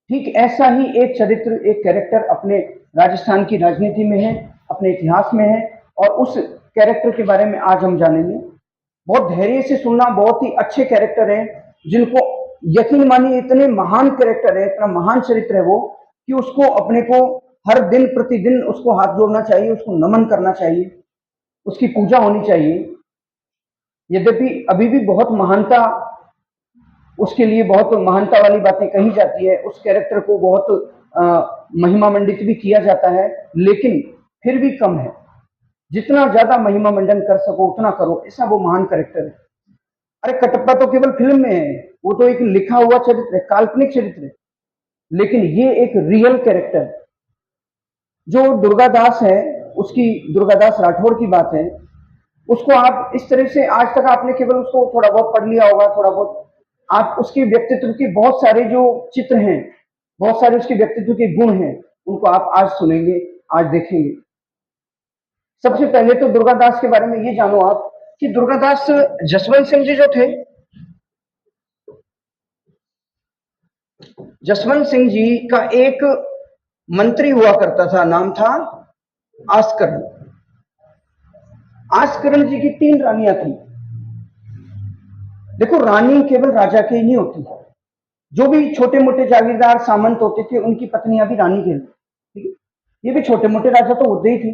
ठीक ऐसा ही एक चरित्र, एक कैरेक्टर अपने राजस्थान की राजनीति में है, अपने इतिहास में है, और उस कैरेक्टर के बारे में आज हम जानेंगे। बहुत धैर्य से सुनना, बहुत ही अच्छे कैरेक्टर हैं, जिनको यकीन मानिए इतने महान कैरेक्टर है, इतना महान चरित्र है वो, कि उसको अपने को हर दिन प्रतिदिन उसको हाथ जोड़ना चाहिए, उसको नमन करना चाहिए, उसकी पूजा होनी चाहिए। यद्यपि अभी भी बहुत महानता, उसके लिए बहुत महानता वाली बातें कही जाती है, उस कैरेक्टर को बहुत महिमा मंडित भी किया जाता है, लेकिन फिर भी कम है। जितना ज्यादा महिमा मंडन कर सको उतना करो, ऐसा वो महान कैरेक्टर है। अरे कटप्पा तो केवल फिल्म में है, वो तो एक लिखा हुआ चरित्र है, काल्पनिक चरित्र है, लेकिन ये एक रियल कैरेक्टर है। जो दुर्गादास है, उसकी दुर्गादास राठौड़ की बात है, उसको आप इस तरह से आज तक आपने केवल उसको थोड़ा बहुत पढ़ लिया होगा, थोड़ा बहुत आप उसके व्यक्तित्व के बहुत सारे जो चित्र हैं, बहुत सारे उसके व्यक्तित्व के गुण हैं, उनको आप आज सुनेंगे, आज देखेंगे। सबसे पहले तो दुर्गादास के बारे में ये जानो आप कि दुर्गादास जसवंत सिंह जी जो थे, जसवंत सिंह जी का एक मंत्री हुआ करता था, नाम था आस्करण। आस्करण जी की 3 रानियां थी। देखो, रानी केवल राजा के ही नहीं होती, जो भी छोटे मोटे जागीरदार सामंत होते थे उनकी पत्नियां भी रानी कहलाती। ठीक है, ये भी छोटे मोटे राजा तो होते ही थे,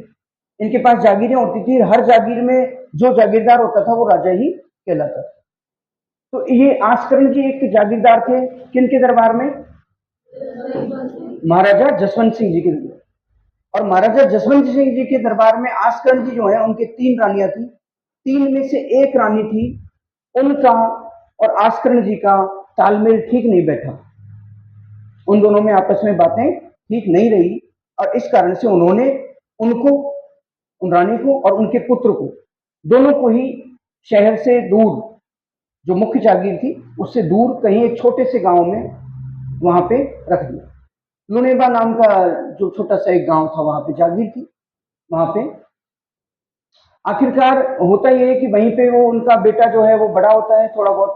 इनके पास जागीरें होती थी, हर जागीर में जो जागीरदार होता था वो राजा ही कहलाता था। तो ये आस्करण जी एक जागीरदार थे, किनके दरबार में? महाराजा जसवंत सिंह जी के दरबार। और महाराजा जसवंत सिंह जी के दरबार में आस्करण जी जो है, उनके 3 रानियां थी। 3 में से एक रानी थी, उनका और आस्करण जी का तालमेल ठीक नहीं बैठा, उन दोनों में आपस में बातें ठीक नहीं रही, और इस कारण से उन्होंने उनको, उन रानी को और उनके पुत्र को, दोनों को ही शहर से दूर, जो मुख्य जागीर थी उससे दूर कहीं एक छोटे से गांव में वहां पे रख दिया। लुनेबा नाम का जो छोटा सा एक गांव था, वहां पे जागीर थी। वहां पे आखिरकार होता यह है कि वहीं पे वो उनका बेटा जो है वो बड़ा होता है थोड़ा बहुत,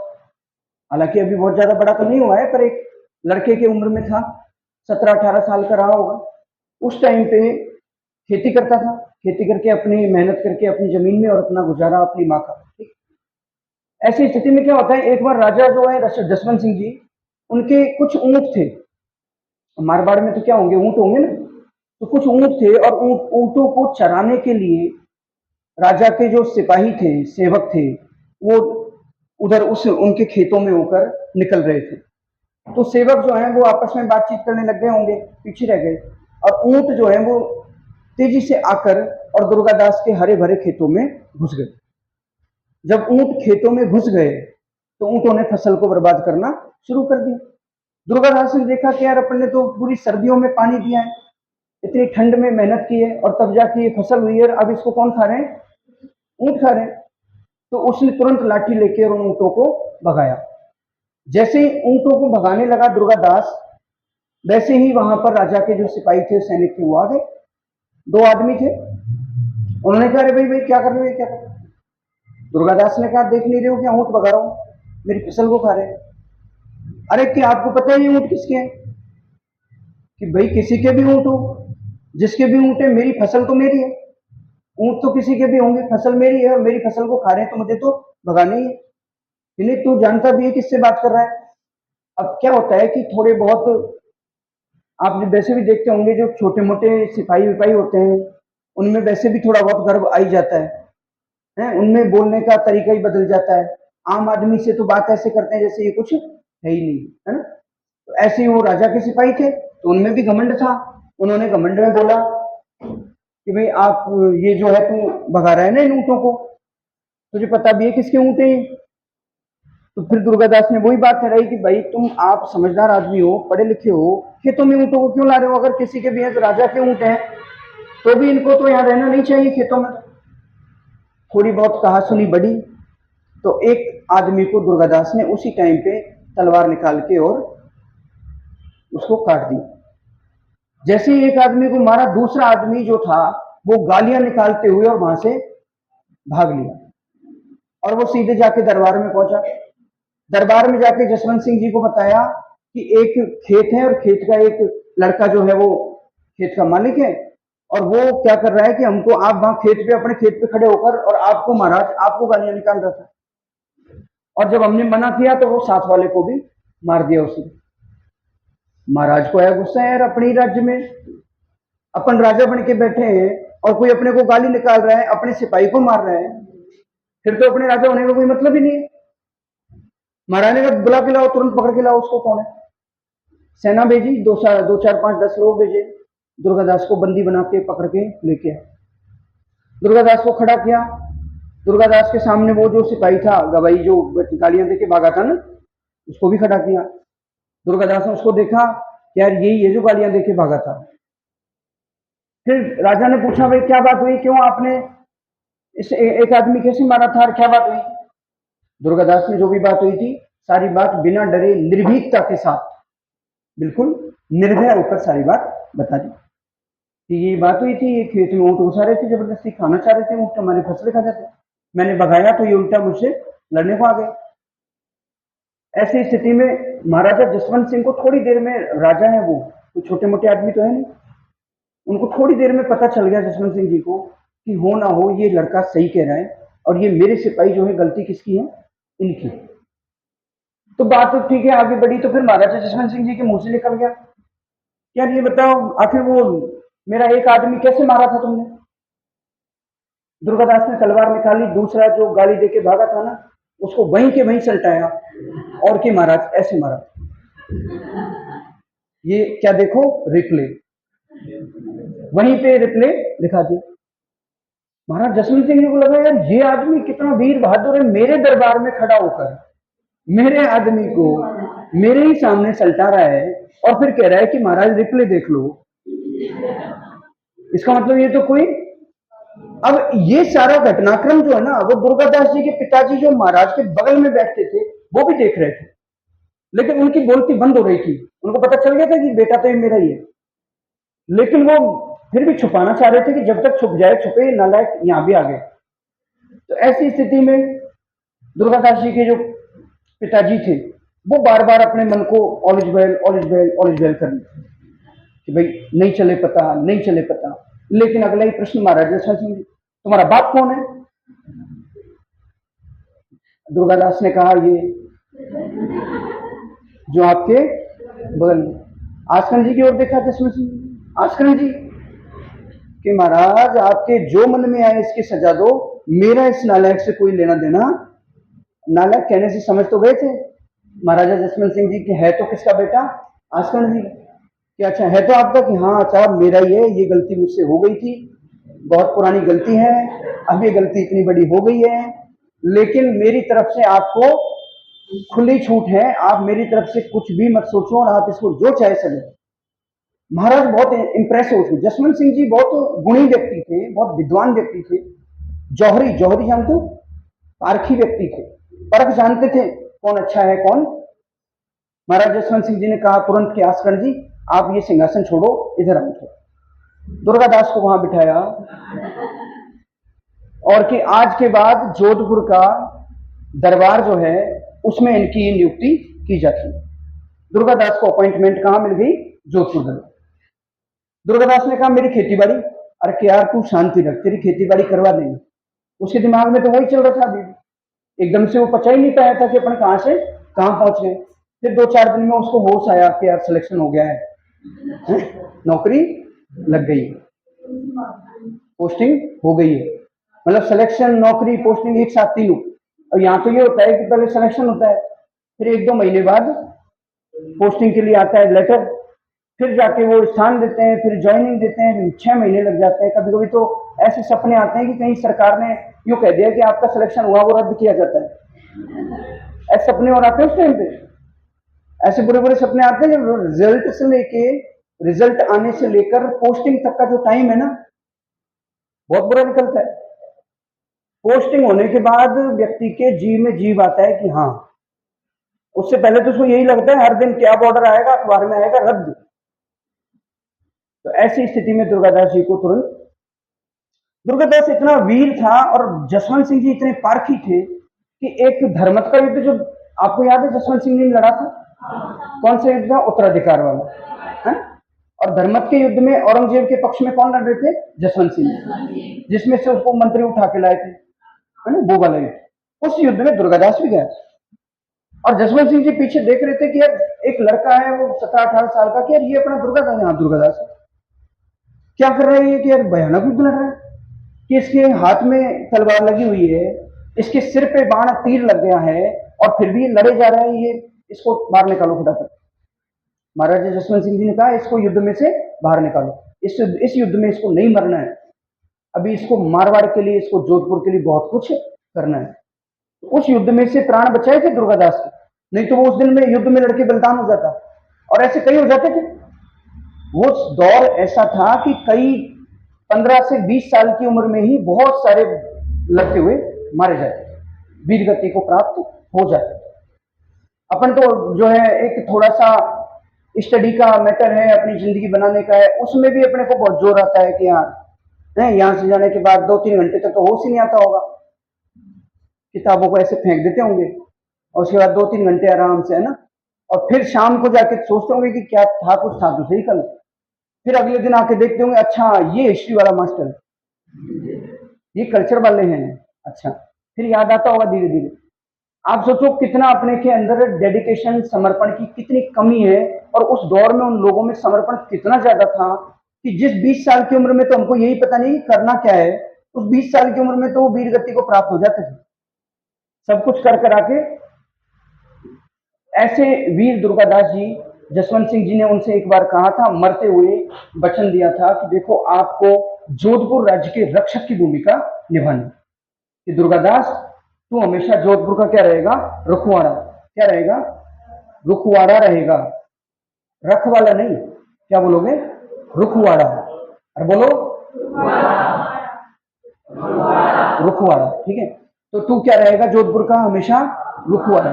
हालांकि अभी बहुत ज्यादा बड़ा तो नहीं हुआ है, पर एक लड़के की उम्र में था, 17-18 साल का रहा होगा। उस टाइम पे खेती करता था, खेती करके अपनी मेहनत करके अपनी जमीन में और अपना गुजारा अपनी माँ का। ठीक, ऐसी स्थिति में क्या होता है, एक बार राजा जो है जसवंत सिंह जी, उनके कुछ ऊंट थे। मारवाड़ में तो क्या होंगे, ऊंट होंगे ना, तो कुछ ऊंट थे, और ऊंटों को चराने के लिए राजा के जो सिपाही थे, सेवक थे, वो उधर उस उनके खेतों में होकर निकल रहे थे। तो सेवक जो है वो आपस में बातचीत करने लग गए होंगे, पीछे रह गए, और ऊंट जो है वो तेजी से आकर और दुर्गादास के हरे भरे खेतों में घुस गए। जब ऊंट खेतों में घुस गए तो ऊंटों ने फसल को बर्बाद करना शुरू कर दिया। दुर्गादास ने देखा कि यार अपन ने तो पूरी सर्दियों में पानी दिया है, इतनी ठंड में मेहनत की है, और तब जाके ये फसल हुई है, अब इसको कौन खा रहे हैं? ऊंट खा रहे हैं। तो उसने तुरंत लाठी लेकर उन ऊंटों को भगाया। जैसे ही ऊंटों को भगाने लगा दुर्गादास, वैसे ही वहां पर राजा के जो सिपाही थे, सैनिक थे, वो आ गए। 2 आदमी थे, उन्होंने कहा, अरे भाई भाई क्या कर रहे हो, क्या कर रहे हो? दुर्गादास ने कहा, देख नहीं रहे हो क्या ऊंट भगा रहा हूं, मेरी फसल को खा रहे हैं। अरे क्या आपको पता है ये ऊंट किसके हैं? कि भाई किसी के भी ऊंट हो, जिसके भी ऊंट है, मेरी फसल तो मेरी है। ऊंट तो किसी के भी होंगे, फसल मेरी है, और मेरी फसल को खा रहे हैं, तो मुझे तो भगाना ही है। नहीं, तू जानता भी है किससे बात कर रहा है। अब क्या होता है कि थोड़े बहुत आप वैसे भी देखते होंगे, जो छोटे मोटे सिपाही विपाही होते हैं, उनमें वैसे भी थोड़ा बहुत गर्व आ ही जाता है, उनमें बोलने का तरीका ही बदल जाता है। आम आदमी से तो बात ऐसे करते हैं जैसे ये कुछ है ही नहीं, है ना। तो ऐसे ही वो राजा के सिपाही थे, तो उनमें भी घमंड था। उन्होंने घमंड में बोला कि भाई आप ये जो है तू भगा रहा है ना इन ऊंटों को, तुझे पता भी है किसके ऊंट है? तो फिर दुर्गादास ने वही बात कराई कि भाई तुम, आप समझदार आदमी हो, पढ़े लिखे हो, खेतों में ऊंटों को क्यों ला रहे हो? अगर किसी के भी है तो राजा के ऊंट है, तो भी इनको तो यहाँ रहना नहीं चाहिए खेतों में। थोड़ी बहुत कहा सुनी बढ़ी, तो एक आदमी को दुर्गादास ने उसी टाइम पे तलवार निकाल के और उसको काट दी। जैसे ही एक आदमी को मारा, दूसरा आदमी जो था वो गालियां निकालते हुए और वहां से भाग लिया, और वो सीधे जाके दरबार में पहुंचा। दरबार में जाके जसवंत सिंह जी को बताया कि एक खेत है और खेत का एक लड़का जो है वो खेत का मालिक है, और वो क्या कर रहा है कि हमको, आप वहां खेत पे, अपने खेत पे खड़े होकर, और आपको महाराज, आपको गालियां निकाल रहा था। और जब हमने मना किया तो वो साथ वाले को भी मार दिया उसने। महाराज को आया गुस्सा, यार अपने ही राज्य में अपन राजा बन के बैठे हैं और कोई अपने को गाली निकाल रहा है, अपने सिपाही को मार रहा है, फिर तो अपने राजा होने का कोई मतलब ही नहीं है। महाराज ने कहा बुला के लाओ, तुरंत पकड़ के लाओ उसको। कौन है? सेना भेजी, दो चार पांच 10 लोग भेजे, दुर्गादास को बंदी बना के पकड़ के लेके आए। दुर्गादास को खड़ा किया। दुर्गादास के सामने वो जो सिपाही था, गवाई जो गालियां देके भागा था ना, उसको भी खड़ा किया। दुर्गादास ने उसको देखा, यार यही है जो गालियां देके भागा था। फिर राजा ने पूछा, भाई क्या बात हुई, क्यों आपने इस एक आदमी कैसे मारा था, और क्या बात हुई? दुर्गादास ने जो भी बात हुई थी, सारी बात बिना डरे निर्भीकता के साथ, बिल्कुल निर्भय होकर सारी बात बता दी कि ये बात हुई थी, ये खेत में ऊँट घुसा रहे थे, जबरदस्ती खाना चाह रहे थे, ऊँट हमारे फसलें खा जाते, मैंने भगाया तो ये उल्टा मुझसे लड़ने को आ गए। ऐसी स्थिति में महाराजा जसवंत सिंह को थोड़ी देर में, राजा है वो, कोई छोटे मोटे आदमी तो है नहीं, उनको थोड़ी देर में पता चल गया जसवंत सिंह जी को कि हो ना हो ये लड़का सही कह रहा है, और ये मेरे सिपाही जो है, गलती किसकी है? इनकी। तो बात तो ठीक है, आगे बढ़ी। तो फिर महाराजा जसवंत सिंह जी के मुंह से निकल गया, यार ये बताओ, आखिर वो मेरा एक आदमी कैसे मारा था तुमने? दुर्गादास ने तलवार निकाली, दूसरा जो गाली देके भागा था ना, उसको वहीं के वहीं सलटाया, और कि महाराज ऐसे मारा। ये क्या देखो, रिप्ले, वहीं पे रिप्ले दिखा दिया। महाराज जसवंत सिंह जी को लगा, यार ये आदमी कितना वीर बहादुर है, मेरे दरबार में खड़ा होकर मेरे आदमी को मेरे ही सामने सलटा रहा है, और फिर कह रहा है कि महाराज रिप्ले देख लो। इसका मतलब ये तो कोई, अब ये सारा घटनाक्रम जो है ना, वो दुर्गादास जी के पिताजी जो महाराज के बगल में बैठते थे, वो भी देख रहे थे, लेकिन उनकी बोलती बंद हो रही थी। उनको पता चल गया था कि बेटा तो ये मेरा ही है, लेकिन वो फिर भी छुपाना चाह रहे थे कि जब तक छुप जाए छुपे, नालायक यहां भी आ गए। तो ऐसी स्थिति में दुर्गादास जी के जो पिताजी थे, वो बार बार अपने मन को ऑलिज बेल ऑलिज बेल ऑलिज बेल कर रहे थे कि भाई नहीं चले पता, नहीं चले पता। लेकिन अगला ही प्रश्न महाराज जसवंत सिंह, तुम्हारा बाप कौन है? दुर्गादास ने कहा, ये जो आपके बगल में। आसकन जी की ओर देखा जसवंत सिंह, आसकन जी कि महाराज आपके जो मन में आए इसकी सजा दो, मेरा इस नालायक से कोई लेना देना। नालायक कहने से समझ तो गए थे महाराजा जसवंत सिंह जी कि है तो किसका बेटा? आसकन जी। कि अच्छा है तो आपका? कि हाँ साहब मेरा ही है, ये गलती मुझसे हो गई थी, बहुत पुरानी गलती है, अब ये गलती इतनी बड़ी हो गई है, लेकिन मेरी तरफ से आपको खुली छूट है, आप मेरी तरफ से कुछ भी मत सोचो, और आप इसको जो चाहे सके। महाराज बहुत इंप्रेस हो थे। जसवंत सिंह जी बहुत गुणी व्यक्ति थे, बहुत विद्वान व्यक्ति थे, जौहरी, जौहरी जानते हो, पारखी व्यक्ति थे, परख जानते थे कौन अच्छा है कौन। महाराज जसवंत सिंह जी ने कहा तुरंत कि आसकन जी आप ये सिंहासन छोड़ो, इधर आओ। दुर्गादास को वहां बिठाया, और कि आज के बाद जोधपुर का दरबार जो है उसमें इनकी नियुक्ति की जाती है। दुर्गादास को अपॉइंटमेंट कहां मिल गई? जोधपुर दरबार। दुर्गादास ने कहा मेरी खेती बाड़ी, अरे कि यार तू शांति रख, तेरी खेती बाड़ी करवा देंगे। उसके दिमाग में तो वही चल रहा था अभी, एकदम से वो पचा ही नहीं पाया था कि अपन कहां से कहां पहुंच गए। फिर 2-4 दिन में उसको होश आया कि यार सिलेक्शन हो गया है, नौकरी लग गई, पोस्टिंग हो गई है। मतलब सिलेक्शन, नौकरी, पोस्टिंग एक साथ तीनों। और यहाँ तो ये होता है कि पहले सिलेक्शन होता है, फिर 1-2 महीने बाद पोस्टिंग के लिए आता है लेटर, फिर जाके वो स्थान देते हैं, फिर ज्वाइनिंग देते हैं, 6 महीने लग जाते हैं। कभी कभी तो ऐसे सपने आते हैं कि कहीं सरकार ने यूं कह दिया कि आपका सिलेक्शन हुआ, वो रद्द किया जाता है। ऐसे सपने और आते हैं उस टाइम पे, ऐसे बुरे बुरे सपने आते हैं। जब रिजल्ट से लेके, रिजल्ट आने से लेकर पोस्टिंग तक का जो टाइम है ना, बहुत बुरा निकलता है। पोस्टिंग होने के बाद व्यक्ति के जीव में जीव आता है कि हाँ, उससे पहले तो उसको यही लगता है हर दिन क्या बॉर्डर आएगा, अखबार में आएगा रद्द। तो ऐसी स्थिति में दुर्गादास जी को तुरंत, दुर्गादास इतना वीर था और जसवंत सिंह जी इतने पारखी थे कि एक धर्मत का युद्ध जो आपको याद है जसवंत सिंह जी ने लड़ा था, कौन सा युद्ध था? उत्तराधिकार वाला है। और धर्मत के युद्ध में औरंगजेब के पक्ष में कौन लड़ रहे थे? जसवंत सिंह, जिसमें से उसको मंत्री उठा के लाए थे, है ना, वो वाला युद्ध। उस युद्ध में दुर्गादास भी गया और जसवंत सिंह जी पीछे देख रहे थे कि यार एक लड़का है वो 17-18 साल का, कि यार ये अपना दुर्गादास है। हाँ, दुर्गादास क्या कर रहा है ये कि यार भयानक युद्ध लड़ रहा है, कि इसके हाथ में तलवार लगी हुई है, इसके सिर पे बाण तीर लग गया है और फिर भी लड़े जा रहा है, ये इसको बाहर निकालो फटाफट। महाराजा जसवंत सिंह जी ने कहा इसको युद्ध में से बाहर निकालो, इस युद्ध में इसको नहीं मरना है, अभी इसको मारवाड़ के लिए, इसको जोधपुर के लिए बहुत कुछ करना है। उस युद्ध में से प्राण बचाए थे दुर्गादास के, नहीं तो वो उस दिन में युद्ध में लड़के बलिदान हो जाता, और ऐसे कई हो जाते थे। वो दौर ऐसा था कि कई 15 से 20 साल की उम्र में ही बहुत सारे लड़ते हुए मारे जाते, वीर गति को प्राप्त हो जाते। अपन तो जो है एक थोड़ा सा स्टडी का मैटर है, अपनी जिंदगी बनाने का है, उसमें भी अपने को बहुत जोर आता है कि यार यहां से जाने के बाद 2-3 घंटे तक तो होश ही नहीं आता होगा, किताबों को ऐसे फेंक देते होंगे और उसके बाद 2-3 घंटे आराम से, है ना, और फिर शाम को जाके सोचते होंगे कि क्या था, कुछ था तो सही कल। फिर अगले दिन आके देखते होंगे अच्छा ये हिस्ट्री वाला मास्टर है, ये कल्चर वाले हैं, अच्छा, फिर याद आता होगा धीरे धीरे। आप सोचो कितना अपने के अंदर डेडिकेशन, समर्पण की कितनी कमी है, और उस दौर में उन लोगों में समर्पण कितना ज्यादा था कि जिस 20 साल की उम्र में तो हमको यही पता नहीं करना क्या है, उस 20 साल की उम्र में तो वो वीर गति को प्राप्त हो जाते थे, सब कुछ कर कर आके। ऐसे वीर दुर्गादास जी, जसवंत सिंह जी ने उनसे एक बार कहा था, मरते हुए वचन दिया था कि देखो आपको जोधपुर राज्य के रक्षक की भूमिका निभानी, कि दुर्गादास तू हमेशा जोधपुर का क्या रहेगा? रुखवाड़ा। क्या रहेगा? रुखवाड़ा रहेगा, रखवाला नहीं। क्या बोलोगे? रुखवाड़ा। और बोलो रुखवाड़ा, ठीक है। तो तू क्या रहेगा जोधपुर का? हमेशा रुखवाड़ा।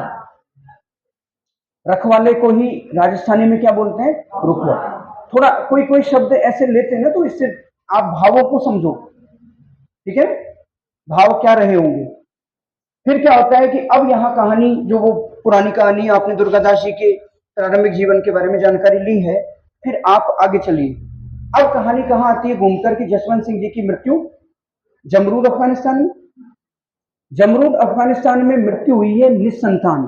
रखवाले को ही राजस्थानी में क्या बोलते हैं? रुखवाड़ा। थोड़ा कोई कोई शब्द ऐसे लेते हैं ना, तो इससे आप भावों को समझो, ठीक है, भाव क्या रहे होंगे। फिर क्या होता है कि अब यहाँ कहानी, जो वो पुरानी कहानी आपने दुर्गादास जी के प्रारंभिक जीवन के बारे में जानकारी ली है, फिर आप आगे चलिए। अब कहानी कहाँ आती है घूमकर कि जसवंत सिंह जी की मृत्यु जमरूद अफगानिस्तान में। जमरूद अफगानिस्तान में मृत्यु हुई है निस्संतान,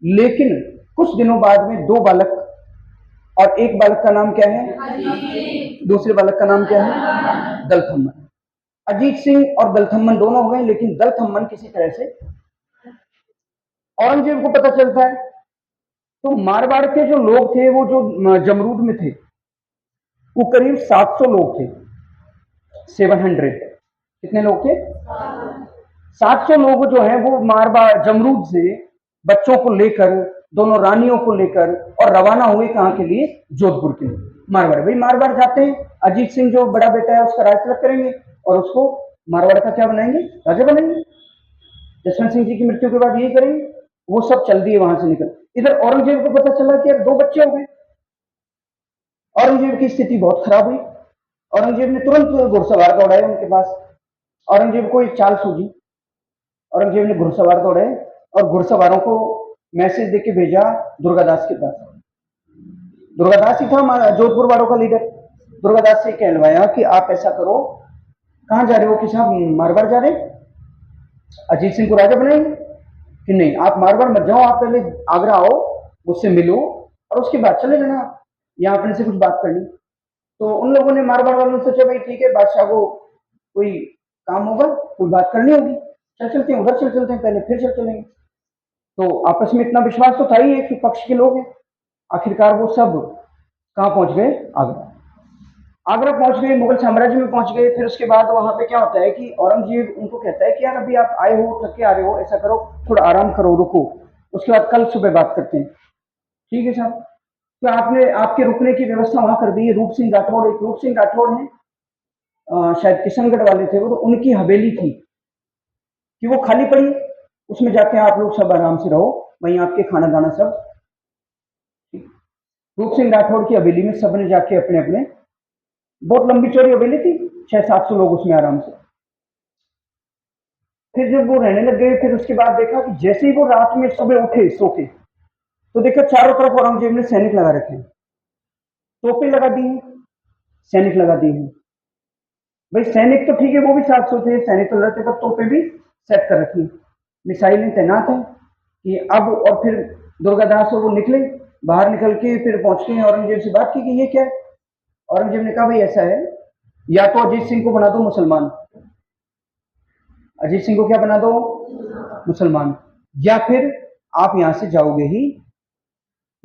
लेकिन कुछ दिनों बाद में 2 बालक, और एक बालक का नाम क्या है? दूसरे बालक का नाम क्या है? दलथम्मन। अजीत सिंह और दलथम्मन दोनों हो गए, लेकिन दलथम्मन किसी तरह से औरंगजेब को पता चलता है। तो मारवाड़ के जो लोग थे, वो जो जमरूद में थे, वो करीब 700 लोग थे। 700 कितने लोग थे? 700 लोग जो हैं वो मारवाड़ जमरूद से बच्चों को लेकर, दोनों रानियों को लेकर, और रवाना हुए कहाँ के लिए? जोधपुर के लिए। मारवाड़, भाई मारवाड़ जाते हैं, अजीत सिंह जो बड़ा बेटा है उसका राज तिलक करेंगे और उसको मारवाड़ का क्या बनाएंगे? राजा बनाएंगे। जसवंत सिंह जी की मृत्यु के बाद यही करेंगे। वो सब चल दिए वहां से निकल। इधर औरंगजेब को पता चला कि यार 2 बच्चे हो गए। औरंगजेब की स्थिति बहुत खराब हुई। औरंगजेब ने तुरंत घुड़सवार दौड़ाए उनके पास। औरंगजेब को एक चाल सूझी। औरंगजेब ने घुड़सवार दौड़ाए और घुड़सवारों को मैसेज देके भेजा दुर्गादास के पास। दुर्गादास ही था जोधपुर वालों का लीडर। दुर्गादास से कहलवाया कि आप ऐसा करो, कहाँ जा रहे हो? कि साहब मारवाड़ जा रहे, अजीत सिंह को राजा बनाएंगे। कि नहीं, आप मारवाड़ मत जाओ, आप पहले आगरा आओ, मुझसे मिलो और उसके बाद चले जाना, यहाँ अपने से कुछ बात करनी। तो उन लोगों ने, मारवाड़ वालों ने सोचा भाई ठीक है, बादशाह को कोई काम होगा, कोई बात करनी होगी, चल चलते हैं, उधर चल चलते हैं, पहले फिर चल चलेंगे। तो आपस में इतना विश्वास तो था ही, एक ही पक्ष के लोग हैं। आखिरकार वो सब कहाँ पहुंच गए? आगरा। आगरा पहुंच गए, मुगल साम्राज्य में पहुंच गए। फिर उसके बाद वहां पे क्या होता है कि औरंगजेब उनको कहता है कि यार अभी आप आए हो, थके आ रहे हो, ऐसा करो थोड़ा आराम करो, रुको, उसके बाद कल सुबह बात करते हैं। ठीक है साहब। तो आपने आपके रुकने की व्यवस्था वहां कर दी है। रूप सिंह राठौड़, एक रूप सिंह राठौड़ है, शायद किशनगढ़ वाले थे वो, तो उनकी हवेली थी कि वो खाली पड़ी, उसमें जाके आप लोग सब आराम से रहो, वहीं आपके खाना दाना सब। रूप सिंह राठौड़ की हवेली में सबने जाके अपने अपने, बहुत लंबी चौड़ी हवेली थी, 600-700 लोग उसमें आराम से। फिर जब वो रहने लग गए, फिर उसके बाद देखा कि जैसे ही वो रात में सुबह उठे सो के, तो देखो चारों तरफ औरंगजेब ने सैनिक लगा रखे हैं, तोपें लगा दी हैं, सैनिक लगा दिए हैं। भाई सैनिक तो ठीक है, वो भी 700 थे, सैनिक तो लड़ते, पर तोपें भी सेट कर रखी, मिसाइलें तैनात हैं कि अब। और फिर दुर्गादास और वो निकले, बाहर निकल के फिर पहुंच के औरंगजेब से बात की कि ये क्या है। औरंगजेब ने कहा भाई ऐसा है, या तो अजीत सिंह को बना दो मुसलमान, अजीत सिंह को क्या बना दो, मुसलमान, या फिर आप यहां से जाओगे ही,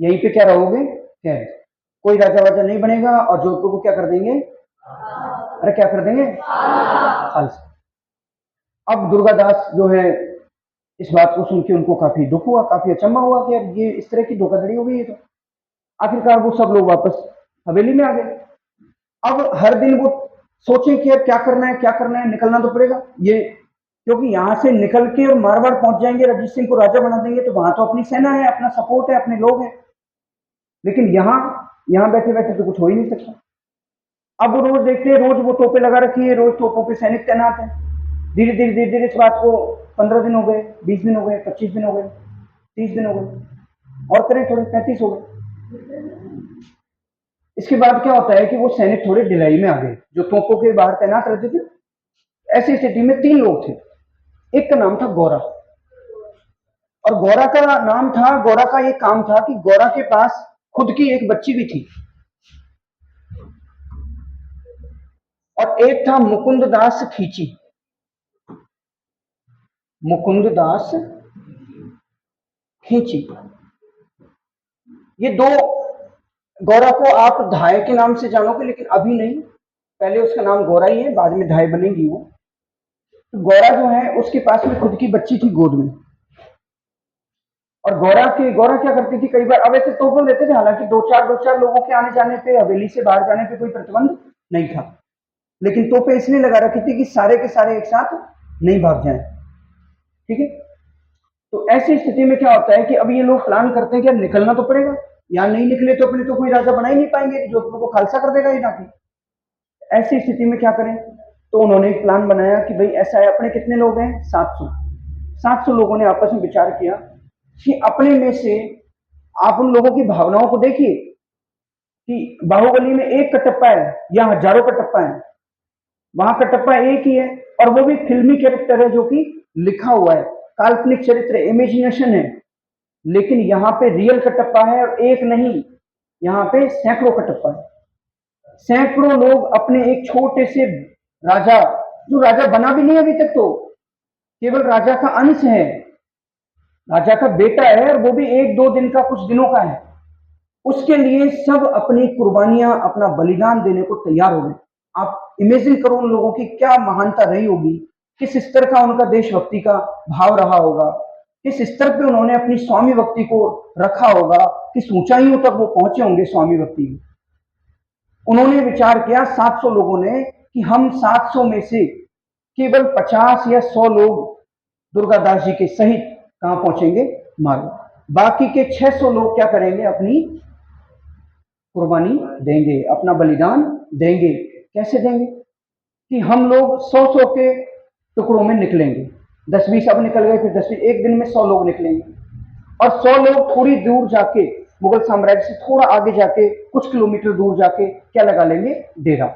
यहीं पे क्या रहोगे, कैद, कोई राजा वाजा नहीं बनेगा, और जोधपुर को क्या कर देंगे, अरे क्या कर देंगे, खालसा। अब दुर्गादास जो है इस बात को सुन के उनको काफी दुख हुआ, काफी अचंभा हुआ कि यार ये इस तरह की धोखाधड़ी हो गई है। तो आखिरकार वो सब लोग वापस हवेली में आ गए। अब हर दिन वो सोचे कि यार क्या करना है, क्या करना है, निकलना तो पड़ेगा ये, क्योंकि यहां से निकल के और मारवाड़ पहुंच जाएंगे, रजीत सिंह को राजा बना देंगे, तो वहां तो अपनी सेना है, अपना सपोर्ट है, अपने लोग हैं। लेकिन यहां बैठे बैठे तो कुछ हो ही नहीं सकता। अब रोज देखते हैं, रोज वो तोपें लगा रखी है, रोज तोपों पे सैनिक तैनात है। धीरे धीरे धीरे धीरे इस बात को 15 दिन हो गए, 20 दिन हो गए, 25 दिन हो गए, 30 दिन हो गए, और करें थोड़े 35 हो गए। इसके बाद क्या होता है कि वो सैनिक थोड़े ढिलाई में आ गए, जो तोपों के बाहर तैनात रहते थे। ऐसी स्थिति में 3 लोग थे। एक का नाम था गौरा, और गौरा का नाम था, गौरा का ये काम था कि गौरा के पास खुद की एक बच्ची भी थी। और एक था मुकुंद दास खींची, मुकुंद दास खींची। ये दो, गौरा को आप धाय के नाम से जानोगे, लेकिन अभी नहीं, पहले उसका नाम गौरा ही है, बाद में धाय बनेगी वो। तो गौरा जो है उसके पास में खुद की बच्ची थी गोद में। और गौरा क्या करती थी, कई बार, अब ऐसे तोहफे देते थे, हालांकि दो चार लोगों के आने जाने पे, हवेली से बाहर जाने पे कोई प्रतिबंध नहीं था, लेकिन तोहफे इसलिए लगा रखी थी कि सारे के सारे एक साथ नहीं भाग जाए। ठीक है, तो ऐसी स्थिति में क्या होता है कि अब ये लोग प्लान करते हैं कि अब निकलना तो पड़ेगा, या नहीं निकले तो अपने तो कोई राजा बना ही नहीं पाएंगे, जोधपुर को खालसा कर देगा ये नाती। ऐसी स्थिति में क्या करें, तो उन्होंने एक प्लान बनाया कि भाई ऐसा है, अपने कितने लोग हैं, 700 लोगों ने आपस में विचार किया कि अपने में से आप उन लोगों की भावनाओं को देखिए कि बाहुबली में एक कटप्पा है या हजारों कटप्पा है, वहां कटप्पा एक ही है, और वो भी फिल्मी कैरेक्टर है, जो कि लिखा हुआ है, काल्पनिक चरित्र, इमेजिनेशन है। लेकिन यहाँ पे रियल कटप्पा है, और एक नहीं, यहाँ पे सैकड़ों कटप्पा है। सैकड़ों लोग अपने एक छोटे से राजा, जो राजा बना भी नहीं अभी तक, तो केवल राजा का अंश है, राजा का बेटा है, और वो भी 1-2 दिन का, कुछ दिनों का है, उसके लिए सब अपनी कुर्बानियां, अपना बलिदान देने को तैयार हो गए। आप इमेजिन करो उन लोगों की क्या महानता रही होगी, किस स्तर का उनका देशभक्ति का भाव रहा होगा, किस स्तर पे उन्होंने अपनी स्वामी भक्ति को रखा होगा, किस ऊंचाइयों तक वो पहुंचे होंगे स्वामी भक्ति में। उन्होंने विचार किया 700 लोगों ने कि हम 700 में से केवल 50 या 100 लोग दुर्गादास जी के सहित कहां पहुंचेंगे, मारवाड़। बाकी के 600 लोग क्या करेंगे, अपनी कुर्बानी देंगे, अपना बलिदान देंगे। कैसे देंगे कि हम लोग 100 के टुकड़ों में निकलेंगे, 10-20 अब निकल गए, फिर 10-20, एक दिन में 100 लोग निकलेंगे, और 100 लोग थोड़ी दूर जाके, मुगल साम्राज्य से थोड़ा आगे जाके, कुछ किलोमीटर दूर जाके क्या लगा लेंगे, डेरा।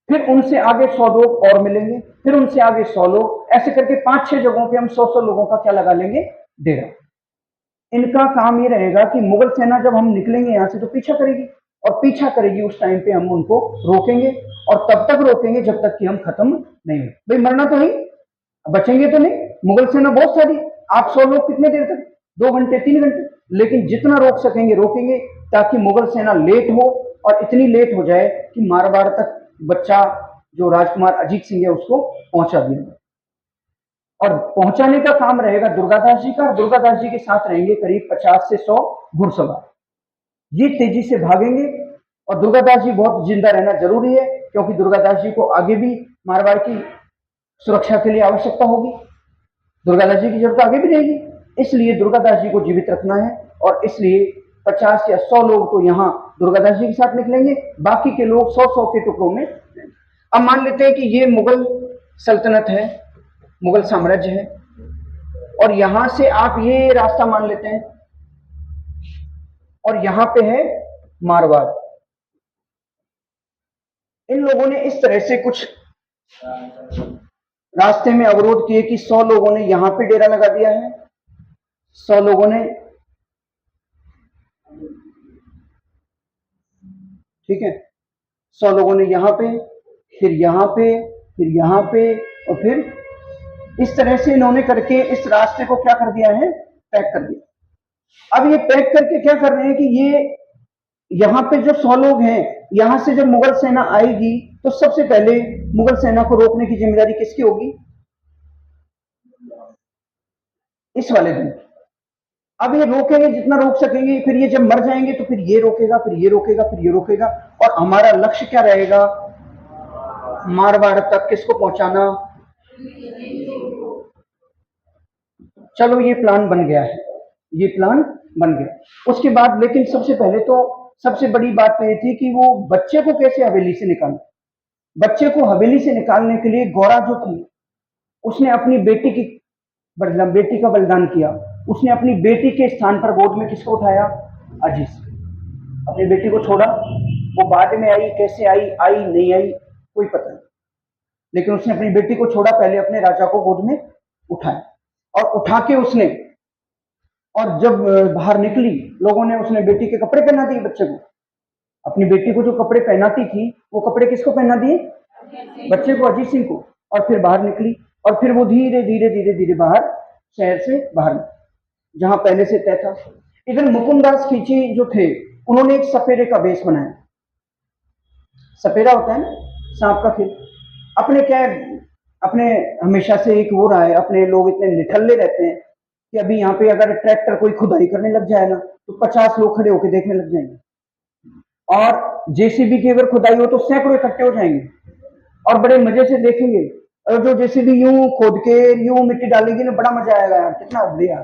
फिर उनसे आगे 100 लोग और मिलेंगे, फिर उनसे आगे 100 लोग, ऐसे करके 5-6 जगहों पे हम 100 लोगों का क्या लगा लेंगे, डेरा। इनका काम ये रहेगा कि मुगल सेना जब हम निकलेंगे यहां से तो पीछा करेगी, और पीछा करेगी उस टाइम पे हम उनको रोकेंगे, और तब तक रोकेंगे जब तक कि हम खत्म नहीं हो। भाई मरना तो नहीं, बचेंगे तो नहीं, मुगल सेना बहुत सारी, आप 100 लोग कितने देर तक, 2 घंटे 3 घंटे, लेकिन जितना रोक सकेंगे रोकेंगे, ताकि मुगल सेना लेट हो, और इतनी लेट हो जाए कि मारवाड़ तक बच्चा जो राजकुमार अजीत सिंह है उसको पहुंचा दिया जाए। और पहुंचाने का काम रहेगा दुर्गादास जी का। दुर्गादास जी के साथ रहेंगे करीब 50 से 100 घुड़सवार, ये तेजी से भागेंगे। और दुर्गादास जी बहुत जिंदा रहना जरूरी है, क्योंकि दुर्गादास जी को आगे भी मारवाड़ की सुरक्षा के लिए आवश्यकता होगी, दुर्गादास जी की जरूरत आगे भी रहेगी, इसलिए दुर्गादास जी को जीवित रखना है। और इसलिए 50 या 100 लोग तो यहाँ दुर्गादास जी के साथ निकलेंगे, बाकी के लोग 100-100 के टुकड़ों में। अब मान लेते हैं कि ये मुगल सल्तनत है, मुगल साम्राज्य है, और यहां से आप ये रास्ता मान लेते हैं और यहाँ पे है मारवाड़। इन लोगों ने इस तरह से कुछ रास्ते में अवरोध किए कि 100 लोगों ने यहाँ पे डेरा लगा दिया है, 100 लोगों ने, ठीक है, 100 लोगों ने यहाँ पे, फिर यहाँ पे, फिर यहाँ पे, और फिर इस तरह से इन्होंने करके इस रास्ते को क्या कर दिया है, पैक कर दिया। अब ये पैक करके क्या कर रहे हैं कि ये यहाँ पे जो 100 लोग हैं, यहां से जब मुगल सेना आएगी तो सबसे पहले मुगल सेना को रोकने की जिम्मेदारी किसकी होगी, इस वाले दिन। अब ये रोकेंगे जितना रोक सकेंगे, फिर ये जब मर जाएंगे तो फिर ये रोकेगा, फिर ये रोकेगा, फिर ये रोकेगा, और हमारा लक्ष्य क्या रहेगा, मारवाड़ तक किसको पहुंचाना। चलो ये प्लान बन गया है, ये प्लान बन गया। उसके बाद लेकिन सबसे पहले तो सबसे बड़ी बात तो ये थी कि वो बच्चे को कैसे हवेली से निकालें। बच्चे को हवेली से निकालने के लिए गौरा जो थी उसने अपनी बेटी का बलिदान किया। उसने अपनी बेटी के स्थान पर गोद में किसको उठाया, अजीज, अपनी बेटी को छोड़ा। वो बाद में आई, कैसे आई, आई नहीं आई कोई पता नहीं, लेकिन उसने अपनी बेटी को छोड़ा, पहले अपने राजा को गोद में उठाया, और उठा के उसने, और जब बाहर निकली लोगों ने, उसने बेटी के कपड़े पहना दिए बच्चे को। अपनी बेटी को जो कपड़े पहनाती थी वो कपड़े किसको पहना दिए, बच्चे को, अजीत सिंह को। और फिर बाहर निकली, और फिर वो धीरे धीरे धीरे धीरे बाहर, शहर से बाहर, जहां पहले से तय था। इधर मुकुंदास खींची जो थे उन्होंने एक सपेरे का बेस बनाया। सपेरा होता है ना, सांप का खेल। अपने क्या है, अपने हमेशा से एक वो रहा है, अपने लोग इतने निठल्ले रहते हैं कि अभी यहाँ पे अगर ट्रैक्टर कोई खुदाई करने लग जाए ना तो 50 लोग खड़े होकर देखने लग जाएंगे, और जेसीबी की अगर खुदाई हो तो सैकड़ों इकट्ठे हो जाएंगे और बड़े मजे से देखेंगे। और जो जेसीबी यूं खोद के यूं मिट्टी डालेगी ना, बड़ा मजा आएगा यार, कितना बढ़िया,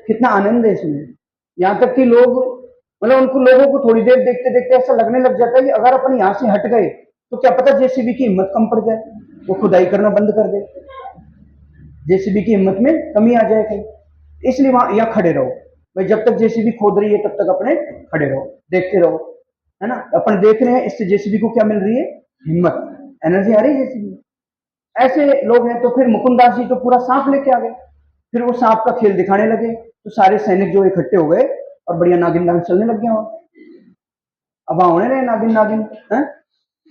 कितना आनंद है इसमें। यहाँ तक कि लोग, मतलब उनको लोगों को थोड़ी देर देखते देखते ऐसा लगने लग जाता है कि अगर अपन यहाँ से हट गए तो क्या पता जेसीबी की हिम्मत कम पड़ जाए, वो खुदाई करना बंद कर दे, जेसीबी की हिम्मत में कमी आ जाए कहीं। इसलिए वहां यहाँ खड़े रहो भाई, जब तक जेसीबी खोद रही है तब तक अपने खड़े रहो, देखते रहो, है ना। अपन देख रहे हैं, इससे जेसीबी को क्या मिल रही है, हिम्मत, एनर्जी आ रही है जेसीबी। ऐसे लोग हैं। तो फिर मुकुंदास जी तो पूरा सांप लेके आ गए, फिर वो सांप का खेल दिखाने लगे, तो सारे सैनिक जो इकट्ठे हो गए और बढ़िया नागिन नागिन चलने लग गया। अब होने रहे नागिन नागिन है।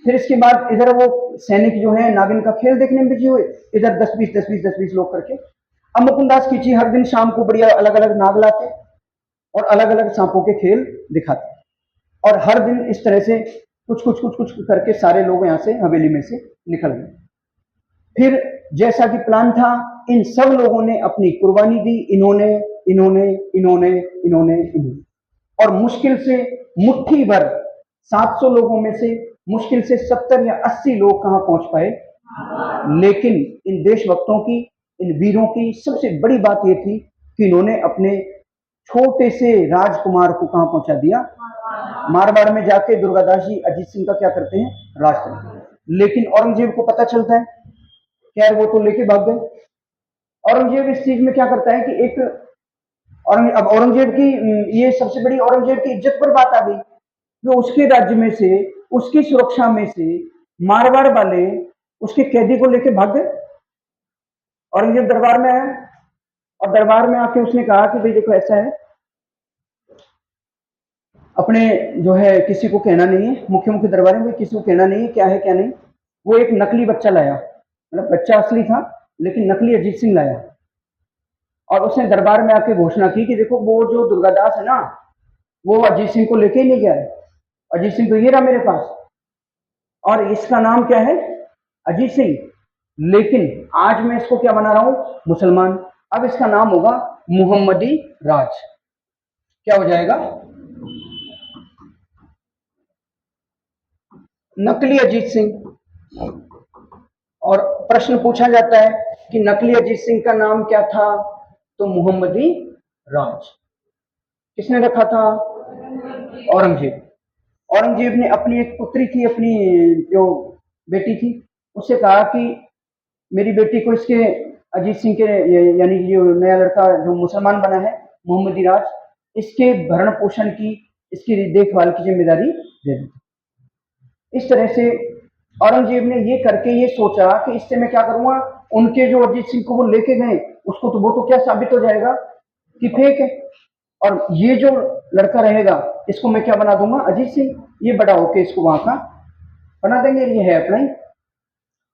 फिर इसके बाद इधर वो सैनिक जो है नागिन का खेल देखने में बिजी हुए, इधर 10-20 लोग करके। अब मुकुंदास खींची हर दिन शाम को बढ़िया अलग अलग नाग लाते और अलग अलग सांपों के खेल दिखाते, और हर दिन इस तरह से कुछ कुछ कुछ कुछ करके सारे लोग यहाँ से हवेली में से निकल गए। फिर जैसा कि प्लान था, इन सब लोगों ने अपनी कुर्बानी दी, इन्होंने इन्होंने इन्होंने इन्होंने इन्होंने, और मुश्किल से मुट्ठी भर 700 लोगों में से मुश्किल से 70 या 80 लोग कहां पहुंच पाए। लेकिन इन देशभक्तों की, इन वीरों की सबसे बड़ी बात यह थी कि इन्होंने अपने छोटे से राजकुमार को कहां पहुंचा दिया, मारवाड़ में जाके दुर्गादास जी अजीत सिंह का क्या करते हैं, राज करते हैं। लेकिन औरंगजेब को पता चलता है, खैर वो तो लेके भाग गए। औरंगजेब इस चीज में क्या करता है कि एक अब औरंगजेब की ये सबसे बड़ी औरंगजेब की इज्जत पर बात आ गई, जो उसके राज्य में से, उसकी सुरक्षा में से मारवाड़ वाले उसके कैदी को लेके भाग गए। औरंगजेब दरबार में आया, और दरबार में आके उसने कहा कि भाई देखो ऐसा है, अपने जो है किसी को कहना नहीं है, मुख्य दरबार में किसी को कहना नहीं है क्या है क्या नहीं। वो एक नकली बच्चा लाया, मतलब बच्चा असली था लेकिन नकली अजीत सिंह लाया, और उसने दरबार में आके घोषणा की कि देखो वो जो दुर्गादास है ना, वो अजीत सिंह को लेके ही नहीं गया है, अजीत सिंह तो ये रहा मेरे पास, और इसका नाम क्या है, अजीत सिंह, लेकिन आज मैं इसको क्या बना रहा हूं, मुसलमान। अब इसका नाम होगा मुहम्मदी राज। क्या हो जाएगा, नकली अजीत सिंह। और प्रश्न पूछा जाता है कि नकली अजीत सिंह का नाम क्या था, तो मुहम्मदी राज। किसने रखा था, औरंगजेब। औरंगजेब ने अपनी एक पुत्री थी, अपनी जो बेटी थी, उससे कहा कि मेरी बेटी को इसके अजीत सिंह के, यानी जो नया लड़का जो मुसलमान बना है मुहम्मदी राज, इसके भरण पोषण की, इसकी देखभाल की जिम्मेदारी दे दी। इस तरह से औरंगजेब ने ये करके ये सोचा कि इससे मैं क्या करूंगा, उनके जो अजीत सिंह को वो लेके गए उसको, तो वो तो क्या साबित हो जाएगा कि फेक है, और ये जो लड़का रहेगा इसको मैं क्या बना दूंगा, अजीत सिंह, ये बड़ा होके इसको वहां का बना देंगे, ये है अपना ही।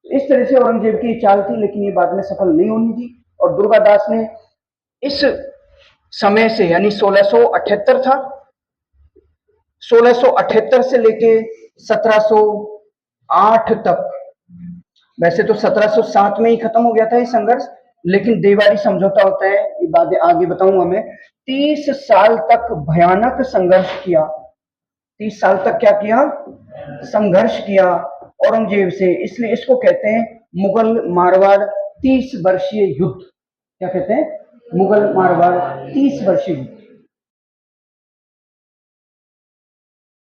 इस तरह से औरंगजेब की चाल थी, लेकिन ये बाद में सफल नहीं होनी थी। और दुर्गादास ने इस समय से, यानी 1678 था, 1678 से लेके 1708 तक, वैसे तो 1707 में ही खत्म हो गया था ये संघर्ष, लेकिन देवारी समझौता होता है, ये बात आगे बताऊंगा मैं। 30 साल तक भयानक संघर्ष किया, 30 साल तक क्या किया, संघर्ष किया औरंगजेब से। इसलिए इसको कहते हैं मुगल मारवाड़ 30 वर्षीय युद्ध। क्या कहते हैं, मुगल मारवाड़ 30 वर्षीय युद्ध।